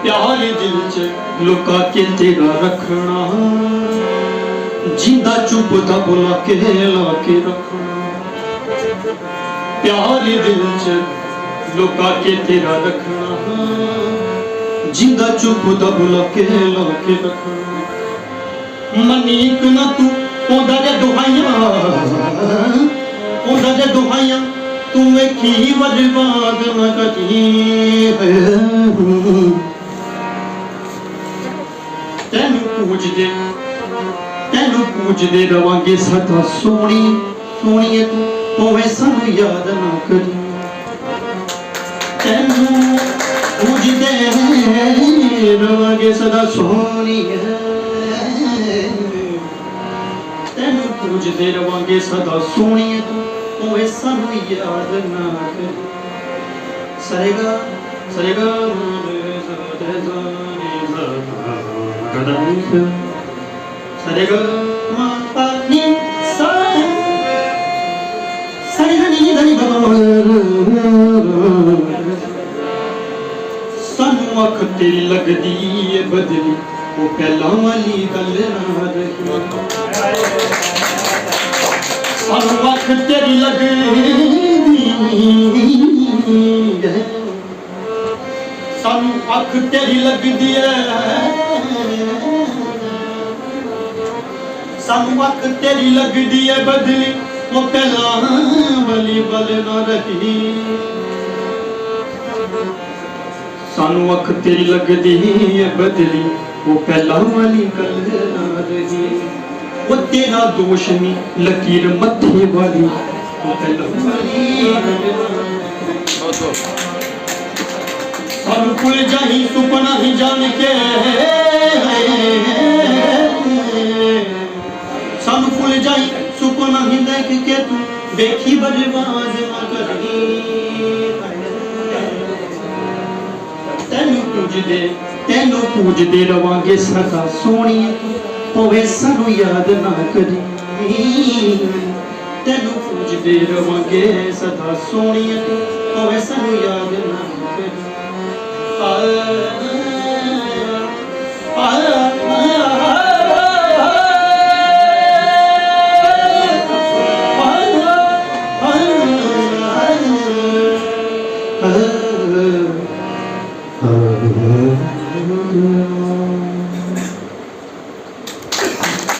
प्यारे दिल च लुका के तेरा रखना, जिंदा चुपदा बुला के ला के रखना। प्यारे दिल च लुका के तेरा रखना, जिंदा चुपदा बुला के ला के रखना। मनीक ना तू ओदा दे दुहाइयां, ओदा दे दुहाइयां तू वेखी बर्बाद न करी। तेनू पूजदे रवांगे सदा सोनी, सोनिए तू होवे सानू याद ना करी। तेनू पूजदे रवांगे सदा सोनिए, तेनू पूजदे रवांगे सदा सोनिए तू होवे सानू याद ना करी। सरेगा सरेगा सरेगा मा पा नी सा सरेगा नी दा नी बा। सानू अख तेरी लगदी ए बदली, वो पहला वाली गल ना रही। सानू अख तेरी लगदी, सानू अख तेरी लगदी है, सानू अख तेरी लगदी है बदली, वो पहला वाली बल ना रही। सानू अख तेरी लगदी है बदली, वो पहला वाली गल ना रही। वो तेरा दोष नी लकीर मथे वाली, वो पहला वाली सानू भुल जाही सुपना ही जान के, सानू भुल जाही सुपना ही देख के तू देखी बर्बाद ना करी। तेनू पूजदे रवांगे सदा सोनिए तू होवे सानू याद ना करी। तेनू पूजदे रवांगे सदा सोनिए तू होवे सानू याद ना करी।